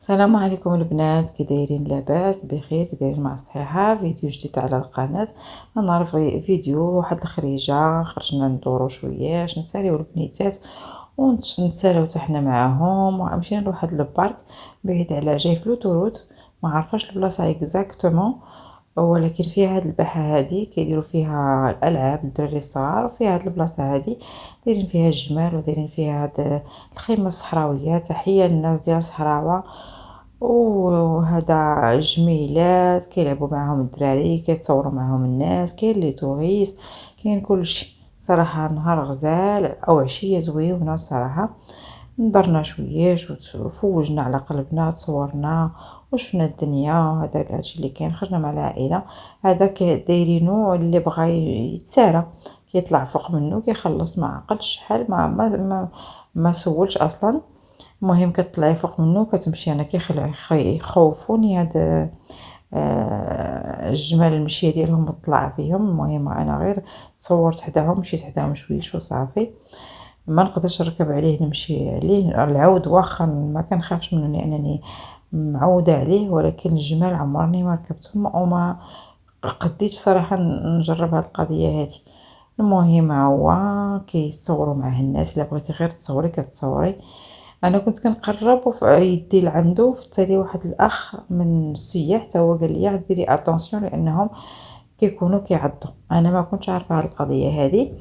السلام عليكم البنات، كي دايرين؟ لاباس بخير؟ كي دايرين؟ مع الصحه. فيديو جديد على القناه. نعرف فيديو واحد الخريجه، خرجنا ندورو شويه نساليو البنيتات ونتساليو حتى حنا معاهم، ومشينا لواحد البارك بعيد على جاي في لوتوروت. ما عرفاش البلاصه اكزاكتومون، ولكن فيها هاد الباحه هادي كيديروا فيها الالعاب للدراري الصغار، وفيها هاد البلاصه هادي دايرين فيها الجمال ودايرين فيها هاد الخيمه الصحراويه. تحيه للناس ديال الصحراوه. وهذا جميلات كيلعبوا معاهم الدراري، كيتصوروا معاهم الناس، كاين لي توريست، كاين كلشي. صراحه نهار غزال او عشيه زويونه الصراحه. نضرنا شويش وفوجنا على قلبنا، تصورنا وشفنا الدنيا. هذا الشيء اللي كاين. خرجنا مع العائله. هذا دايرينو اللي بغى يتسارى كيطلع فوق منه كيخلص، ما عقلش شحال ما سولش اصلا. المهم كتطلعي فوق منه كتمشي. انا يخوفوني هاد الجمال المشيه ديالهم والطلعه فيهم. المهم انا غير تصورت حداهم، مشيت حداهم شويش وصافي. ما نقدرش نركب عليه نمشي عليه العود، واخا ما كنخافش منه لانني معوده عليه، ولكن الجمال عمرني ما ركبتهم وما قديتش صراحه نجرب هاد القضيه هادي. المهم هو كيتصوروا معاه الناس، الا بغيتي غير تصوري كتصوري. انا كنت كنقرب وفي يدي لعندو، في التالي واحد الاخ من السياح تا هو قال لي ديري اتونسيون لانهم كيكونوا كيعضوا. انا ما كنتش عارفه هاد القضيه هذه.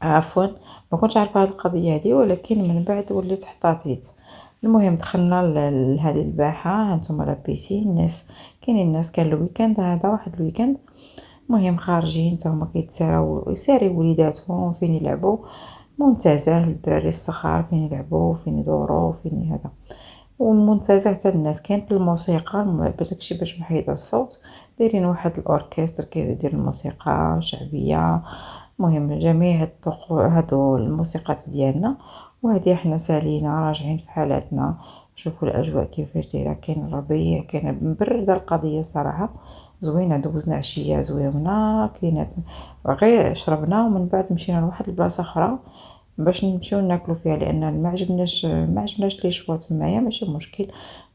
عفوا، ما كنتش عارفه هاد القضيه هذه، ولكن من بعد وليت حطاتيت. المهم دخلنا لهذه الباحه. هانتوما لا بيسين، الناس كاينين الناس. كان الويكاند هذا، واحد الويكاند. المهم خارجين حتى هما كيتساراو، يساريو وليداتهم فين يلعبوا. منتزه للدراري الصغار فين يلعبوا، فين يدوروا، فين هذا. والمنتزه حتى الناس كانت الموسيقى بداكشي باش محيد الصوت. دايرين واحد الاوركستر كيدير الموسيقى شعبيه. المهم جميع هادو الموسيقات ديالنا. وهادي حنا سالينا راجعين في حالاتنا. شوفوا الاجواء كيفاش دايره، كاين الربيع، كاين مبرده القضيه صراحه. زوينه، دوزنا عشيه زوينه، كلينات غير شربنا، ومن بعد مشينا لواحد البلاصه اخرى باش نمشيو ناكلو فيها، لان ما عجبناش لي شوا تمايا. ماشي مشكل،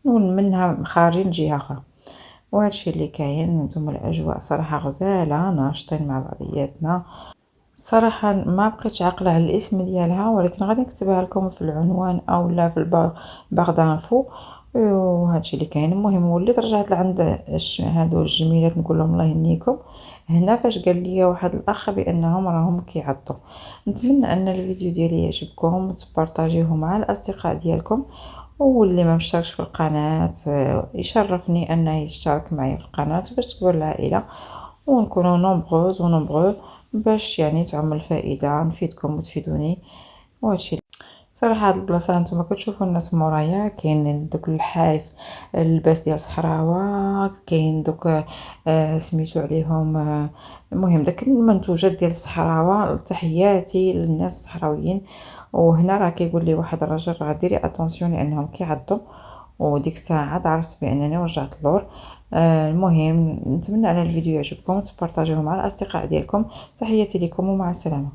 منها خارجين جهه اخرى. وهادشي اللي كاين. نتوما الاجواء صراحه غزاله، ناشطين مع بعضياتنا. صراحه ما بقيتش عاقله على الاسم ديالها، ولكن غادي نكتبها لكم في العنوان او لا في باغ دانفو. وهادشي اللي كاين. المهم وليت رجعت لعند هادو الجميلات نقول لهم الله يهنيكم. هنا فاش قال لي واحد الاخ بانهم راهم كيعضوا. نتمنى ان الفيديو ديالي يعجبكم وتبارطاجيوه مع الاصدقاء ديالكم. واللي ما مشتركش في القناه يشرفني انه يشترك معي في القناه باش تكبر العائله، ونكونوا نومبروز ونومبرو، باش يعني تعم الفائده، نفيدكم وتفيدوني. وهادشي صراحه. هاد البلاصه نتوما كتشوفوا الناس مورايا، كاين دوك الحايف اللباس ديال الصحراوه، كاين دوك سميتو عليهم المهم داك المنتوجات ديال الصحراوه. تحياتي للناس الصحراويين. وهنا راه كيقول لي واحد الراجل راه ديري اتونسيون لانهم كيعضوا. وديك الساعه عرفت بانني رجعت اللور. المهم نتمنى ان الفيديو يعجبكم وتبارطاجيوه مع الاصدقاء ديالكم. تحياتي لكم ومع السلامه.